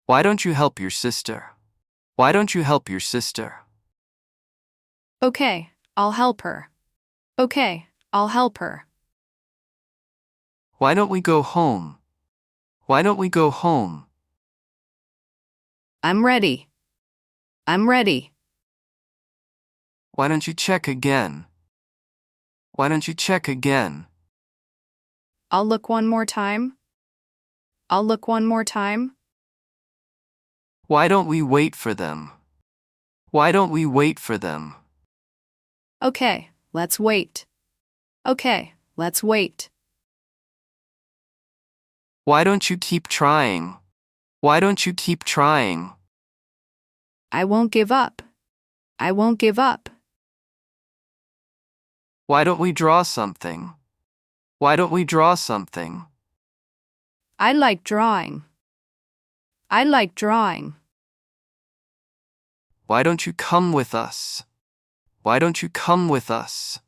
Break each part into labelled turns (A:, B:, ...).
A: Why don't you help your sister? Why don't you help your sister?
B: Okay, I'll help her. Okay, I'll help her.
A: Why don't we go home? Why don't we go home?
B: I'm ready. I'm ready.
A: Why don't you check again? Why don't you check again?
B: I'll look one more time. I'll look one more time.
A: Why don't we wait for them? Why don't we wait for them?
B: Okay, let's wait. Okay, let's wait.
A: Why don't you keep trying? Why don't you keep trying?
B: I won't give up. I won't give up.
A: Why don't we draw something? Why don't we draw something?
B: I like drawing. I like drawing.
A: Why don't you come with us? Why don't you come with us?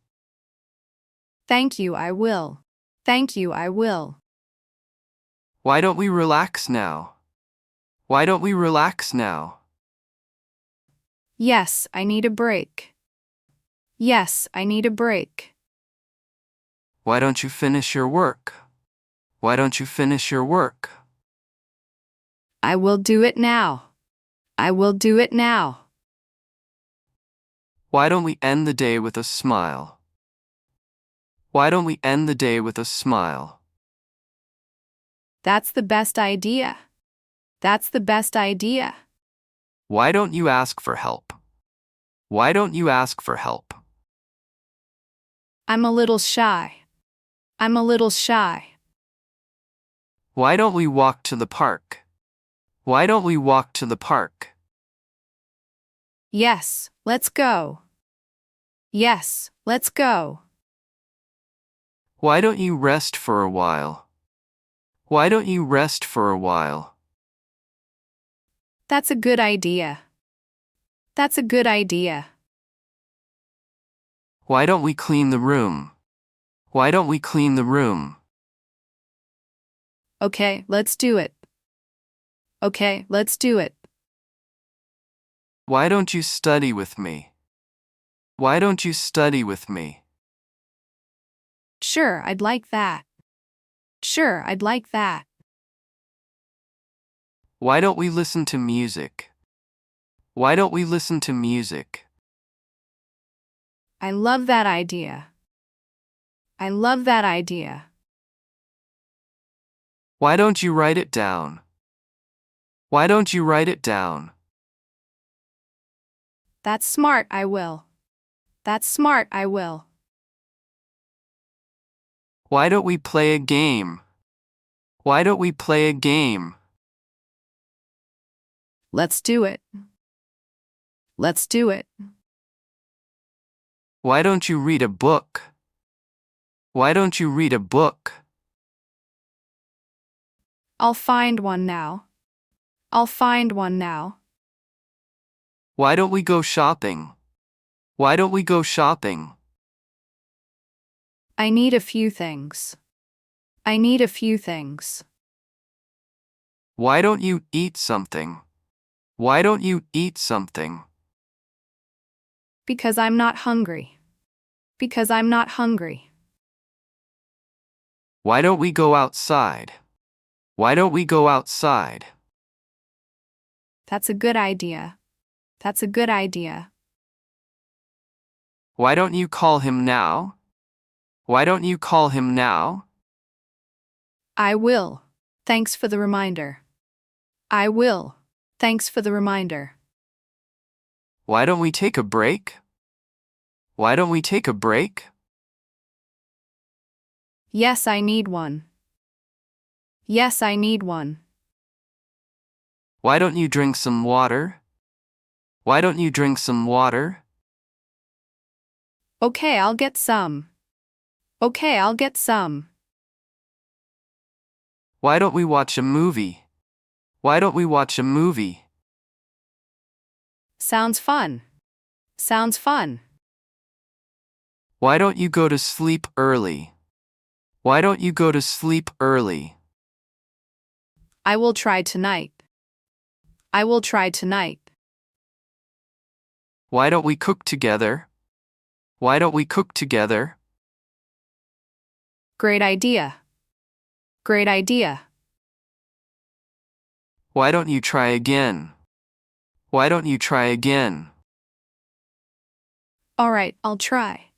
B: Thank you, I will. Thank you, I will.
A: Why don't we relax now? Why don't we relax now?
B: Yes, I need a break. Yes, I need a break.
A: Why don't you finish your work? Why don't you finish your work?
B: I will do it now. I will do it now.
A: Why don't we end the day with a smile? Why don't we end the day with a smile?
B: That's the best idea. That's the best idea.
A: Why don't you ask for help? Why don't you ask for help?
B: I'm a little shy. I'm a little shy.
A: Why don't we walk to the park? Why don't we walk to the park?
B: Yes, let's go. Yes, let's go.
A: Why don't you rest for a while? Why don't you rest for a while?
B: That's a good idea. That's a good idea.
A: Why don't we clean the room? Why don't we clean the room?
B: Okay, let's do it. Okay, let's do it.
A: Why don't you study with me? Why don't you study with me?
B: Sure, I'd like that. Sure, I'd like that.
A: Why don't we listen to music? Why don't we listen to music?
B: I love that idea. I love that idea.
A: Why don't you write it down? Why don't you write it down?
B: That's smart, I will. That's smart, I will.
A: Why don't we play a game? Why don't we play a game?
B: Let's do it. Let's do it.
A: Why don't you read a book? Why don't you read a book?
B: I'll find one now. I'll find one now.
A: Why don't we go shopping? Why don't we go shopping?
B: I need a few things. I need a few things.
A: Why don't you eat something? Why don't you eat something?
B: Because I'm not hungry. Because I'm not hungry.
A: Why don't we go outside? Why don't we go outside?
B: That's a good idea. That's a good idea.
A: Why don't you call him now? Why don't you call him now?
B: I will. Thanks for the reminder. I will. Thanks for the reminder.
A: Why don't we take a break? Why don't we take a break?
B: Yes, I need one. Yes, I need one.
A: Why don't you drink some water? Why don't you drink some water?
B: Okay, I'll get some. Okay, I'll get some.
A: Why don't we watch a movie? Why don't we watch a movie?
B: Sounds fun. Sounds fun.
A: Why don't you go to sleep early? Why don't you go to sleep early?
B: I will try tonight. I will try tonight.
A: Why don't we cook together? Why don't we cook together?
B: Great idea. Great idea.
A: Why don't you try again? Why don't you try again?
B: All right, I'll try.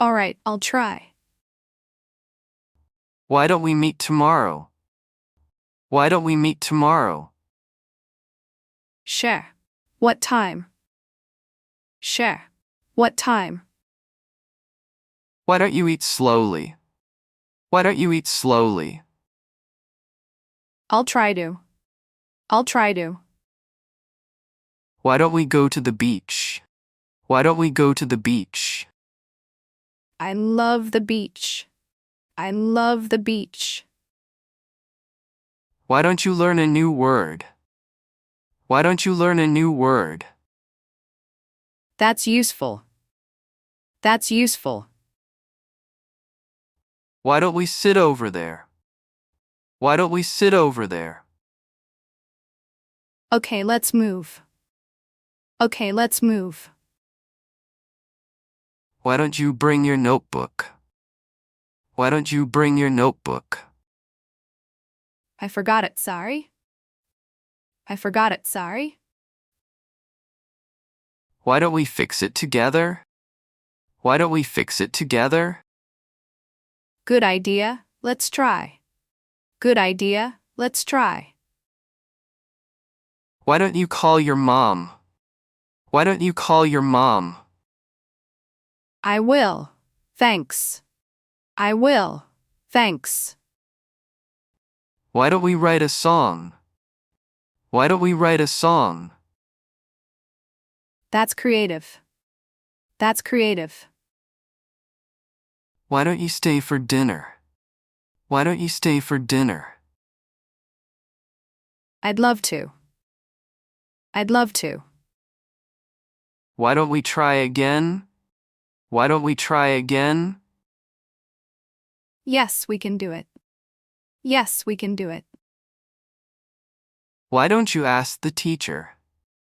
B: All right, I'll try.
A: Why don't we meet tomorrow? Why don't we meet tomorrow?
B: Sure. What time? Sure. What time?
A: Why don't you eat slowly? Why don't you eat slowly?
B: I'll try to. I'll try to.
A: Why don't we go to the beach? Why don't we go to the beach?
B: I love the beach. I love the beach.
A: Why don't you learn a new word? Why don't you learn a new word?
B: That's useful. That's useful.
A: Why don't we sit over there? Why don't we sit over there?
B: Okay, let's move. Okay, let's move.
A: Why don't you bring your notebook? Why don't you bring your notebook?
B: I forgot it, sorry. I forgot it, sorry.
A: Why don't we fix it together? Why don't we fix it together?
B: Good idea, let's try. Good idea, let's try.
A: Why don't you call your mom? Why don't you call your mom?
B: I will. Thanks. I will. Thanks.
A: Why don't we write a song? Why don't we write a song?
B: That's creative. That's creative.
A: Why don't you stay for dinner? Why don't you stay for dinner?
B: I'd love to. I'd love to.
A: Why don't we try again? Why don't we try again?
B: Yes, we can do it. Yes, we can do it.
A: Why don't you ask the teacher?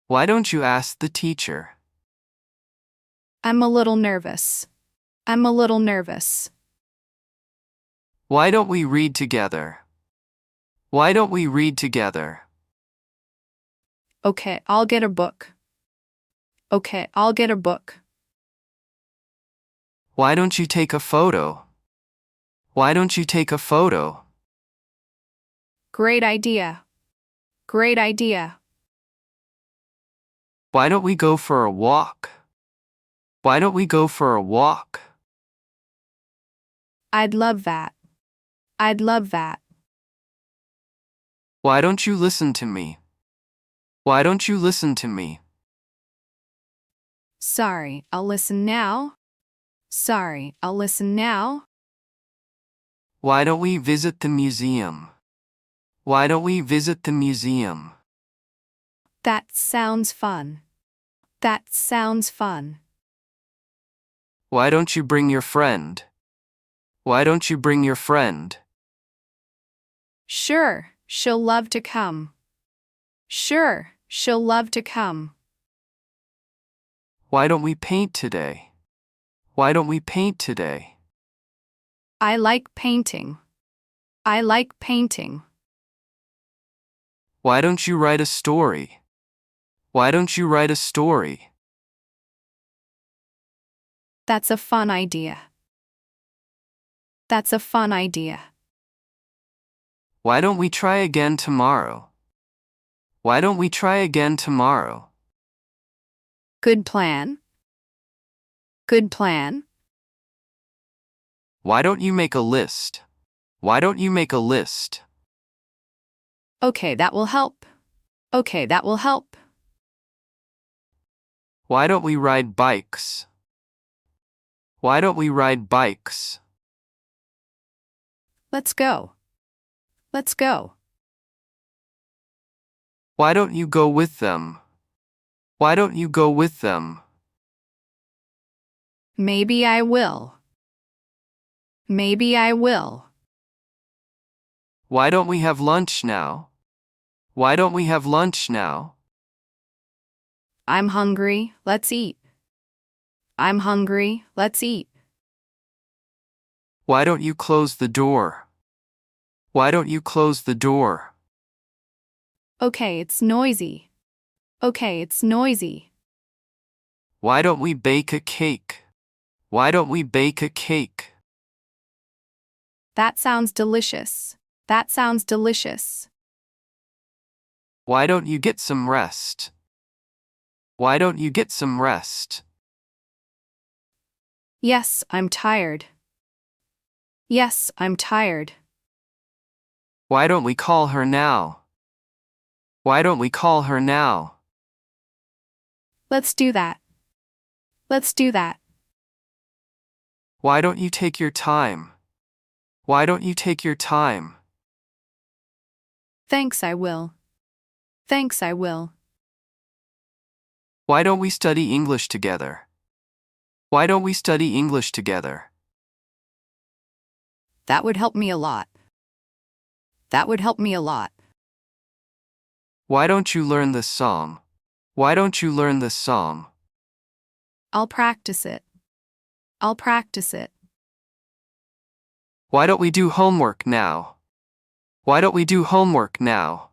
A: Why don't you ask the teacher?
B: I'm a little nervous. I'm a little nervous.
A: Why don't we read together? Why don't we read together?
B: Okay, I'll get a book. Okay, I'll get a book.
A: Why don't you take a photo? Why don't you take a photo?
B: Great idea. Great idea.
A: Why don't we go for a walk? Why don't we go for a walk?
B: I'd love that. I'd love that.
A: Why don't you listen to me? Why don't you listen to me?
B: Sorry, I'll listen now. Sorry, I'll listen now.
A: Why don't we visit the museum? Why don't we visit the museum?
B: That sounds fun. That sounds fun.
A: Why don't you bring your friend? Why don't you bring your friend?
B: Sure, she'll love to come. Sure, she'll love to come.
A: Why don't we paint today? Why don't we paint today?
B: I like painting. I like painting.
A: Why don't you write a story? Why don't you write a story?
B: That's a fun idea. That's a fun idea.
A: Why don't we try again tomorrow? Why don't we try again tomorrow?
B: Good plan. Good plan.
A: Why don't you make a list? Why don't you make a list?
B: Okay, that will help. Okay, that will help.
A: Why don't we ride bikes? Why don't we ride bikes?
B: Let's go. Let's go.
A: Why don't you go with them? Why don't you go with them?
B: Maybe I will. Maybe I will.
A: Why don't we have lunch now? Why don't we have lunch now?
B: I'm hungry, let's eat. I'm hungry, let's eat.
A: Why don't you close the door? Why don't you close the door?
B: Okay, it's noisy. Okay, it's noisy.
A: Why don't we bake a cake? Why don't we bake a cake?
B: That sounds delicious. That sounds delicious.
A: Why don't you get some rest? Why don't you get some rest?
B: Yes, I'm tired. Yes, I'm tired.
A: Why don't we call her now? Why don't we call her now?
B: Let's do that. Let's do that.
A: Why don't you take your time? Why don't you take your time?
B: Thanks, I will. Thanks, I will.
A: Why don't we study English together? Why don't we study English together?
B: That would help me a lot. That would help me a lot.
A: Why don't you learn this song? Why don't you learn this song?
B: I'll practice it. I'll practice it.
A: Why don't we do homework now? Why don't we do homework now?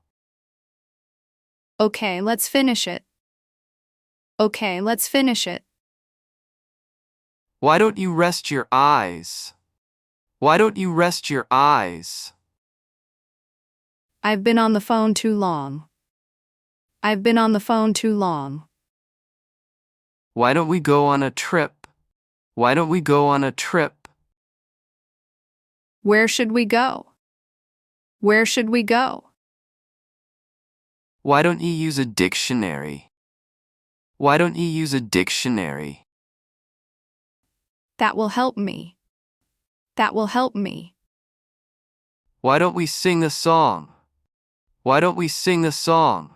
B: Okay, let's finish it. Okay, let's finish it.
A: Why don't you rest your eyes? Why don't you rest your eyes?
B: I've been on the phone too long. I've been on the phone too long.
A: Why don't we go on a trip? Why don't we go on a trip?
B: Where should we go? Where should we go?
A: Why don't you use a dictionary? Why don't you use a dictionary?
B: That will help me. That will help me.
A: Why don't we sing a song? Why don't we sing a song?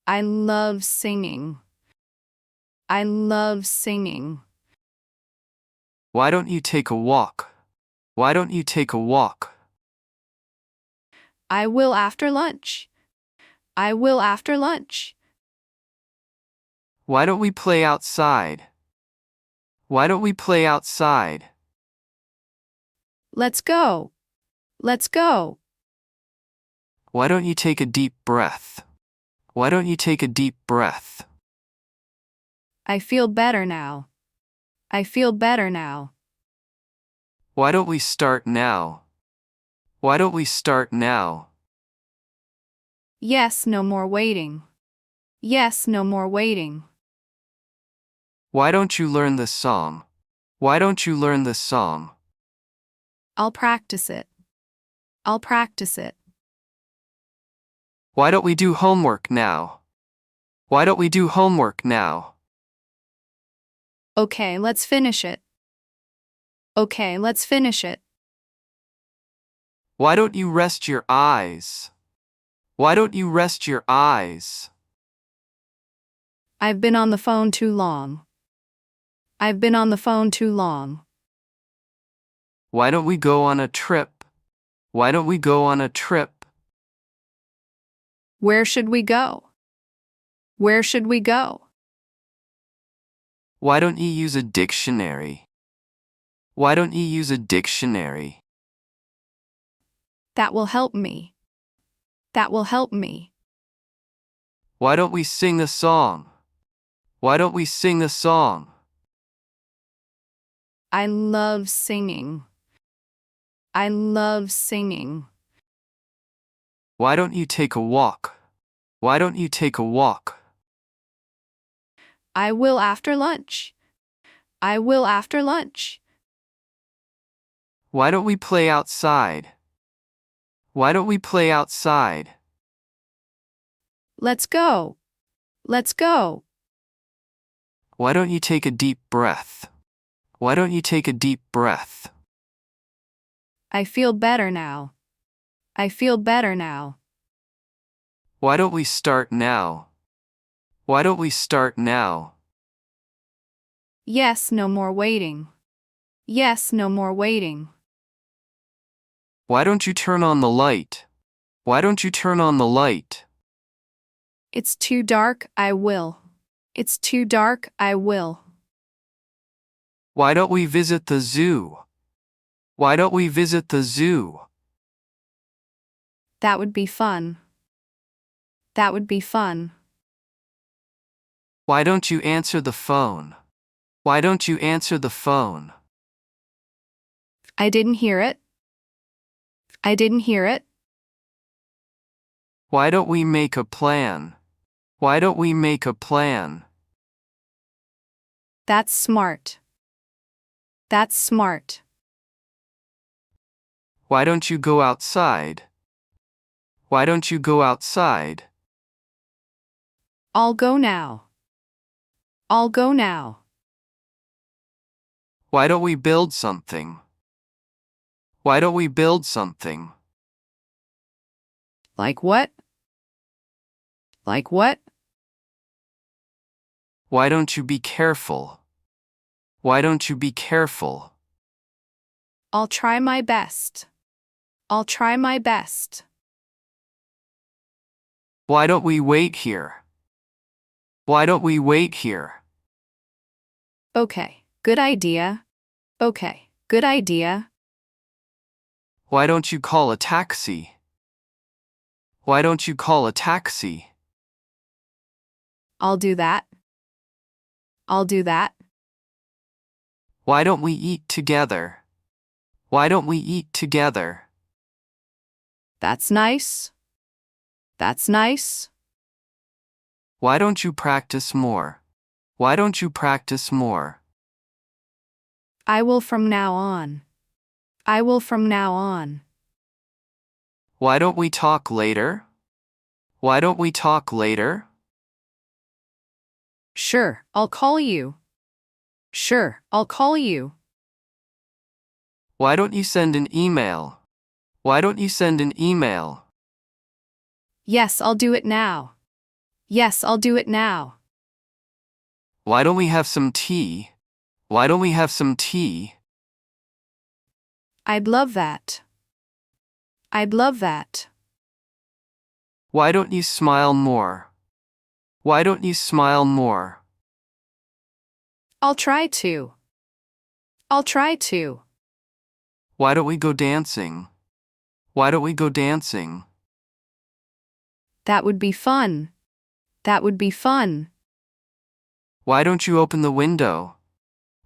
B: I love singing. I love singing.
A: Why don't you take a walk? Why don't you take a walk?
B: I will after lunch. I will after lunch.
A: Why don't we play outside? Why don't we play outside?
B: Let's go. Let's go.
A: Why don't you take a deep breath? Why don't you take a deep breath?
B: I feel better now. I feel better now.
A: Why don't we start now? Why don't we start now?
B: Yes, no more waiting. Yes, no more waiting.
A: Why don't you learn this song? Why don't you learn this song?
B: I'll practice it. I'll practice it.
A: Why don't we do homework now? Why don't we do homework now?
B: Okay, let's finish it. Okay, let's finish it.
A: Why don't you rest your eyes? Why don't you rest your eyes?
B: I've been on the phone too long. I've been on the phone too long.
A: Why don't we go on a trip? Why don't we go on a trip?
B: Where should we go? Where should we go?
A: Why don't you use a dictionary? Why don't you use a dictionary?
B: That will help me. That will help me.
A: Why don't we sing a song? Why don't we sing a song?
B: I love singing. I love singing.
A: Why don't you take a walk? Why don't you take a walk?
B: I will after lunch. I will after lunch.
A: Why don't we play outside? Why don't we play outside?
B: Let's go. Let's go.
A: Why don't you take a deep breath? Why don't you take a deep breath?
B: I feel better now. I feel better now.
A: Why don't we start now? Why don't we start now?
B: Yes, no more waiting. Yes, no more waiting.
A: Why don't you turn on the light? Why don't you turn on the light?
B: It's too dark, I will. It's too dark, I will.
A: Why don't we visit the zoo? Why don't we visit the zoo?
B: That would be fun. That would be fun.
A: Why don't you answer the phone? Why don't you answer the phone?
B: I didn't hear it. I didn't hear it.
A: Why don't we make a plan? Why don't we make a plan?
B: That's smart. That's smart.
A: Why don't you go outside? Why don't you go outside?
B: I'll go now. I'll go now.
A: Why don't we build something? Why don't we build something?
B: Like what? Like what?
A: Why don't you be careful? Why don't you be careful?
B: I'll try my best. I'll try my best.
A: Why don't we wait here? Why don't we wait here?
B: Okay, good idea. Okay, good idea.
A: Why don't you call a taxi? Why don't you call a taxi?
B: I'll do that. I'll do that.
A: Why don't we eat together? Why don't we eat together?
B: That's nice. That's nice.
A: Why don't you practice more? Why don't you practice more?
B: I will from now on. I will from now on.
A: Why don't we talk later? Why don't we talk later?
B: Sure, I'll call you. Sure, I'll call you.
A: Why don't you send an email? Why don't you send an email?
B: Yes, I'll do it now. Yes, I'll do it now.
A: Why don't we have some tea? Why don't we have some tea?
B: I'd love that. I'd love that.
A: Why don't you smile more? Why don't you smile more?
B: I'll try to. I'll try to.
A: Why don't we go dancing? Why don't we go dancing?
B: That would be fun. That would be fun.
A: Why don't you open the window?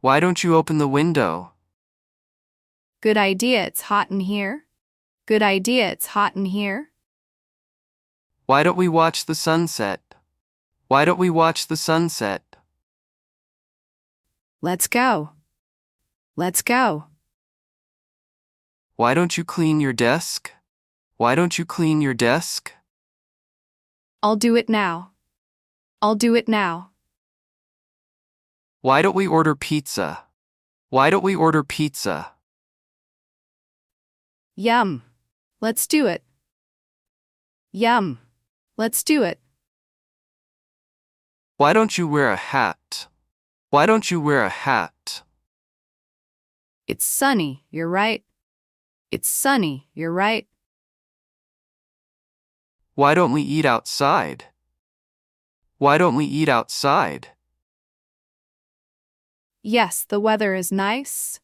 A: Why don't you open the window?
B: Good idea, it's hot in here. Good idea, it's hot in here.
A: Why don't we watch the sunset? Why don't we watch the sunset?
B: Let's go. Let's go.
A: Why don't you clean your desk? Why don't you clean your desk?
B: I'll do it now. I'll do it now.
A: Why don't we order pizza? Why don't we order pizza?
B: Yum. Let's do it. Yum. Let's do it.
A: Why don't you wear a hat? Why don't you wear a hat?
B: It's sunny, you're right. It's sunny, you're right.
A: Why don't we eat outside? Why don't we eat outside?
B: Yes, the weather is nice.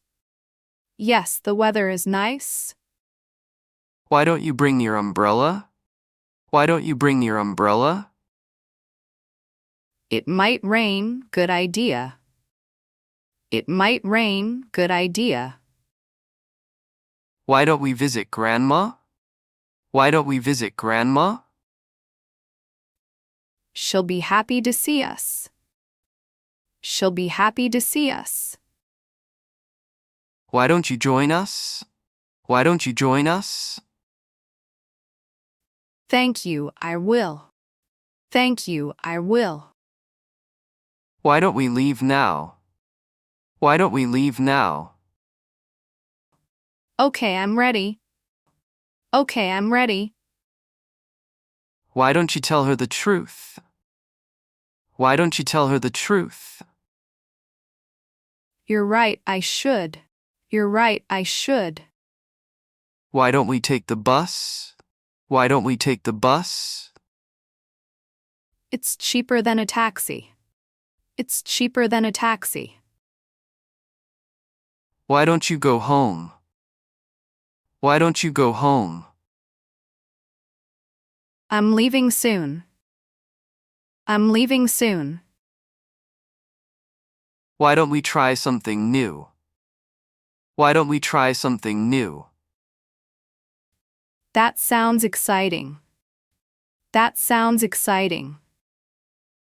B: Yes, the weather is nice.
A: Why don't you bring your umbrella? Why don't you bring your umbrella?
B: It might rain, good idea. It might rain, good idea.
A: Why don't we visit Grandma? Why don't we visit Grandma?
B: She'll be happy to see us. She'll be happy to see us.
A: Why don't you join us? Why don't you join us?
B: Thank you, I will. Thank you, I will.
A: Why don't we leave now? Why don't we leave now?
B: Okay, I'm ready. Okay, I'm ready.
A: Why don't you tell her the truth? Why don't you tell her the truth?
B: You're right, I should. You're right, I should.
A: Why don't we take the bus? Why don't we take the bus?
B: It's cheaper than a taxi. It's cheaper than a taxi.
A: Why don't you go home? Why don't you go home?
B: I'm leaving soon. I'm leaving soon.
A: Why don't we try something new? Why don't we try something new?
B: That sounds exciting. That sounds exciting.